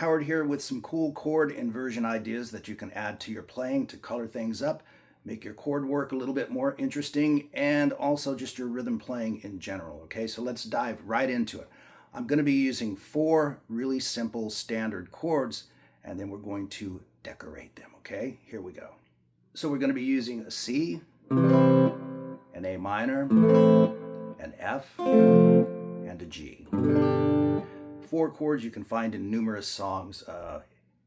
Howard here with some cool chord inversion ideas that you can add to your playing to color things up, make your chord work a little bit more interesting, and also just your rhythm playing in general. Okay, so let's dive right into it. I'm going to be using 4 really simple standard chords, and then we're going to decorate them. Okay, here we go. So we're going to be using a C, an A minor, an F, and a G. 4 chords you can find in numerous songs.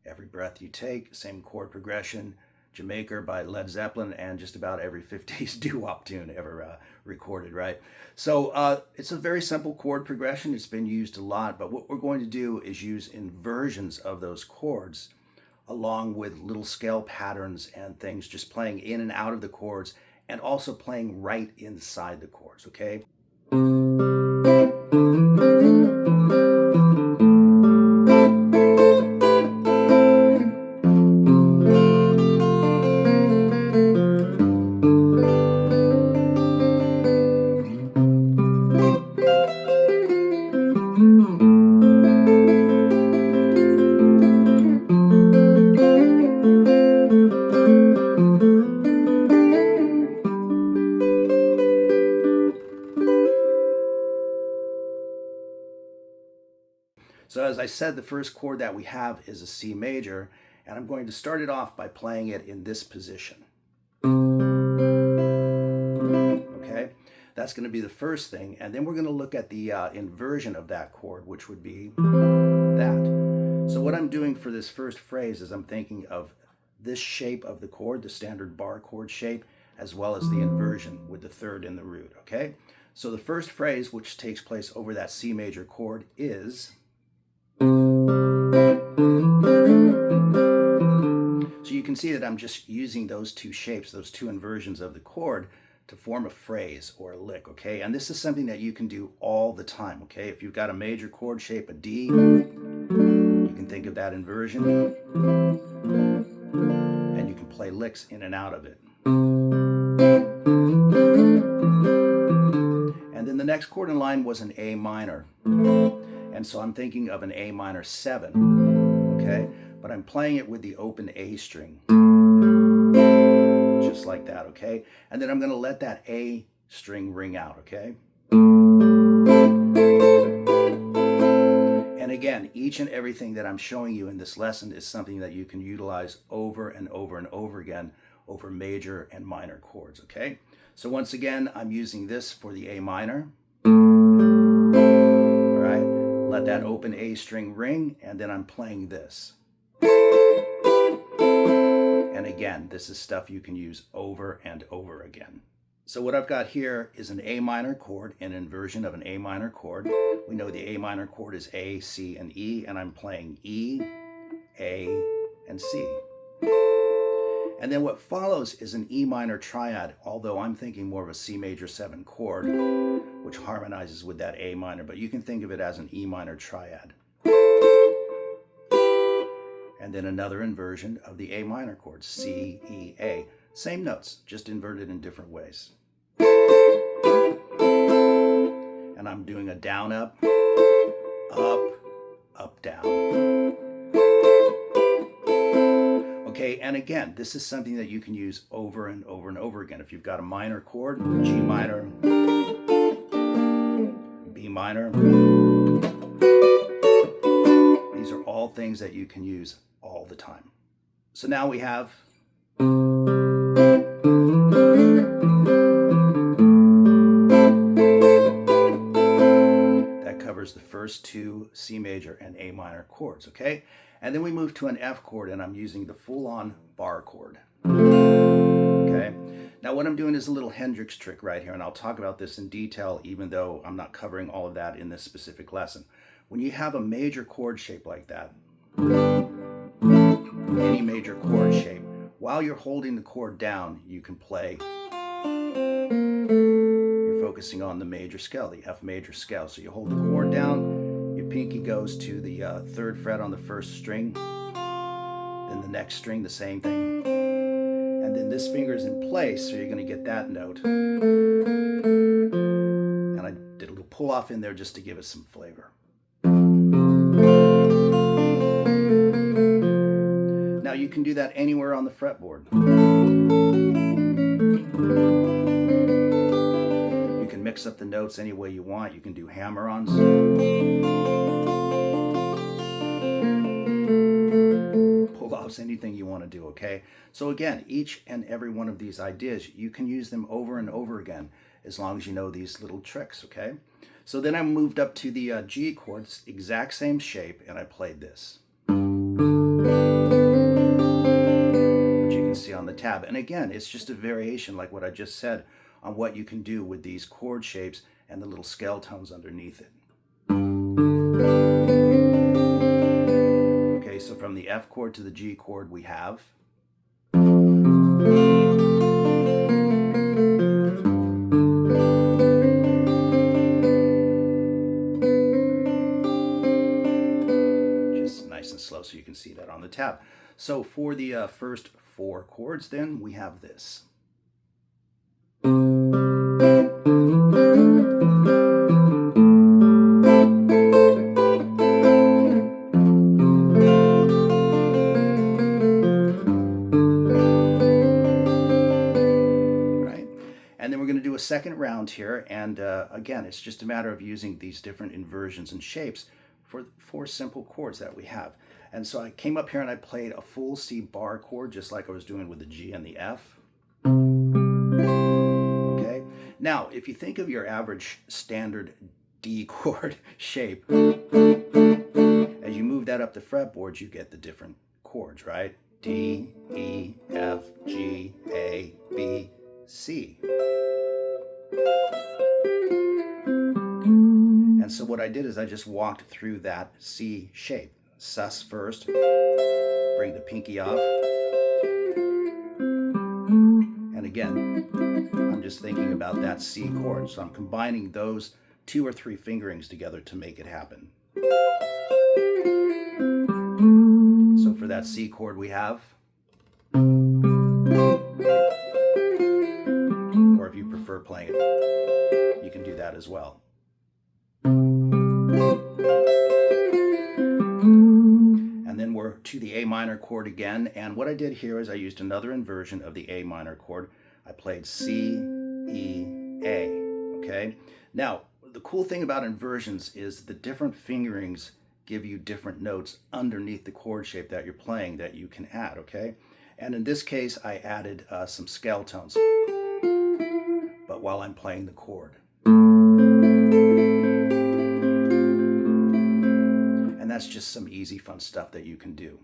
Every Breath You Take, same chord progression. Jamaica by Led Zeppelin, and just about every 50s doo-wop tune ever recorded, right? So it's a very simple chord progression. It's been used a lot, but what we're going to do is use inversions of those chords along with little scale patterns and things, just playing in and out of the chords and also playing right inside the chords, okay? So as I said, the first chord that we have is a C major, and I'm going to start it off by playing it in this position. Okay, that's going to be the first thing, and then we're going to look at the inversion of that chord, which would be that. So what I'm doing for this first phrase is I'm thinking of this shape of the chord, the standard bar chord shape, as well as the inversion with the third in the root, okay? So the first phrase, which takes place over that C major chord, is... So you can see that I'm just using those 2 shapes, those 2 inversions of the chord to form a phrase or a lick, okay? And this is something that you can do all the time, okay? If you've got a major chord shape, a D, you can think of that inversion, and you can play licks in and out of it. And then the next chord in line was an A minor. And so I'm thinking of an A minor 7, okay? But I'm playing it with the open A string, just like that, okay? And then I'm gonna let that A string ring out, okay? And again, each and everything that I'm showing you in this lesson is something that you can utilize over and over and over again over major and minor chords, okay? So once again, I'm using this for the A minor. Let that open A string ring, and then I'm playing this. And again, this is stuff you can use over and over again. So what I've got here is an A minor chord, an inversion of an A minor chord. We know the A minor chord is A, C, and E, and I'm playing E, A, and C. And then what follows is an E minor triad, although I'm thinking more of a C major 7 chord, which harmonizes with that A minor, but you can think of it as an E minor triad. And then another inversion of the A minor chord, C, E, A. Same notes, just inverted in different ways. And I'm doing a down, up, down. Okay, and again, this is something that you can use over and over and over again. If you've got a minor chord, G minor, B minor, these are all things that you can use all the time. So now we have that covers the first 2 C major and A minor chords, okay? And then we move to an F chord, and I'm using the full-on bar chord. Okay? Now what I'm doing is a little Hendrix trick right here, and I'll talk about this in detail, even though I'm not covering all of that in this specific lesson. When you have a major chord shape like that, any major chord shape, while you're holding the chord down, you can play. You're focusing on the major scale, the F major scale. So you hold the chord down, your pinky goes to the 3rd fret on the 1st string, then the next string, the same thing. And then this finger is in place, so you're going to get that note. And I did a little pull off in there just to give it some flavor. you can do that anywhere on the fretboard. You can mix up the notes any way you want. You can do hammer-ons. Pull-offs, anything you want to do, okay? So again, each and every one of these ideas, you can use them over and over again as long as you know these little tricks, okay? So then I moved up to the G chords, exact same shape, and I played this, which you can see on the tab. And again, it's just a variation, like what I just said, on what you can do with these chord shapes and the little scale tones underneath it. Okay, so from the F chord to the G chord, we have just nice and slow so you can see that on the tab. So for the first 4 chords, then we have this. And then we're going to do a second round here, and again, it's just a matter of using these different inversions and shapes for 4 simple chords that we have. And so I came up here and I played a full C bar chord, just like I was doing with the G and the F. Okay. Now, if you think of your average standard D chord shape, as you move that up the fretboard, you get the different chords, right? D, E, F, G, A, B, C. And so what I did is I just walked through that C shape. Sus first, bring the pinky off. And again, I'm just thinking about that C chord. So I'm combining those 2 or 3 fingerings together to make it happen. So for that C chord we have, or if you prefer playing it, you can do that as well. And then we're to the A minor chord again, and what I did here is I used another inversion of the A minor chord. I played C, E, A, okay? Now, the cool thing about inversions is the different fingerings give you different notes underneath the chord shape that you're playing that you can add, okay? And in this case, I added some scale tones, but while I'm playing the chord. And that's just some easy, fun stuff that you can do.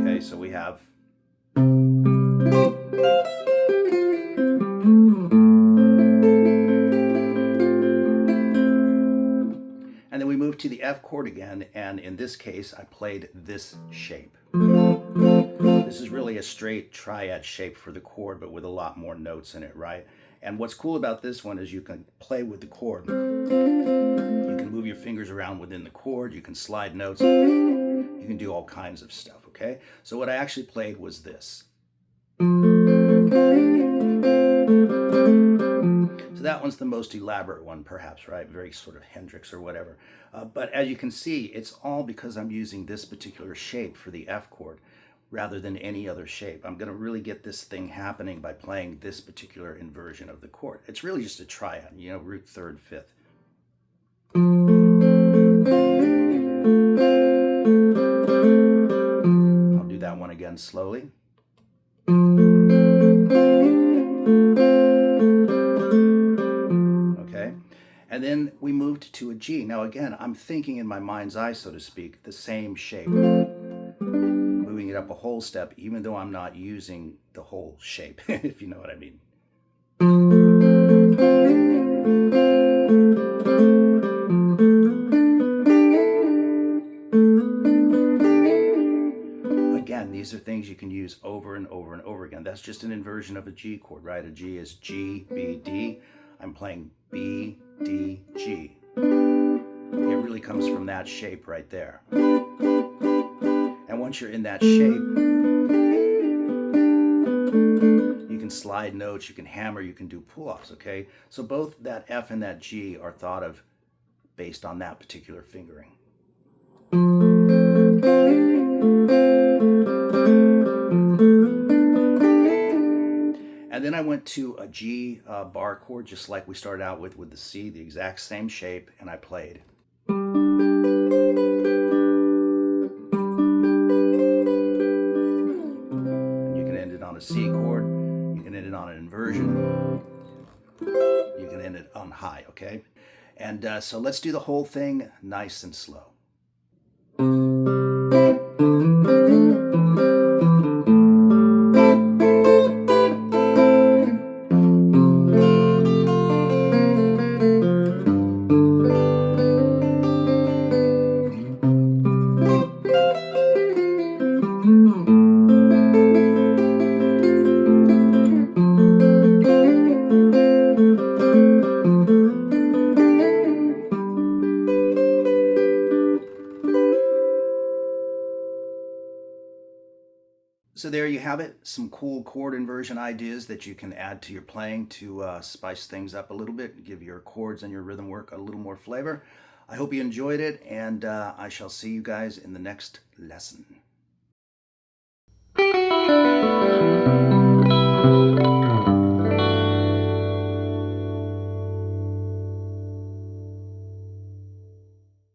Okay, so we have and then we move to the F chord again, and in this case, I played this shape. This is really a straight triad shape for the chord, but with a lot more notes in it, right? And what's cool about this one is you can play with the chord. You can move your fingers around within the chord, you can slide notes, you can do all kinds of stuff, okay? So what I actually played was this. So that one's the most elaborate one, perhaps, right? Very sort of Hendrix or whatever. But as you can see, it's all because I'm using this particular shape for the F chord rather than any other shape. I'm going to really get this thing happening by playing this particular inversion of the chord. It's really just a triad, you know, root, third, fifth. I'll do that one again slowly. Okay, and then we moved to a G. Now again, I'm thinking in my mind's eye, so to speak, the same shape. Moving it up a whole step, even though I'm not using the whole shape, if you know what I mean. Again, these are things you can use over and over and over again. That's just an inversion of a G chord, right? A G is G, B, D. I'm playing B, D, G. It really comes from that shape right there. And once you're in that shape, you can slide notes, you can hammer, you can do pull-offs, okay? So both that F and that G are thought of based on that particular fingering. And then I went to a G bar chord, just like we started out with the C, the exact same shape, and I played. And you can end it on a C chord, you can end it on an inversion, you can end it on high, okay? And so let's do the whole thing nice and slow. So there you have it, some cool chord inversion ideas that you can add to your playing to spice things up a little bit, give your chords and your rhythm work a little more flavor. I hope you enjoyed it, and I shall see you guys in the next lesson.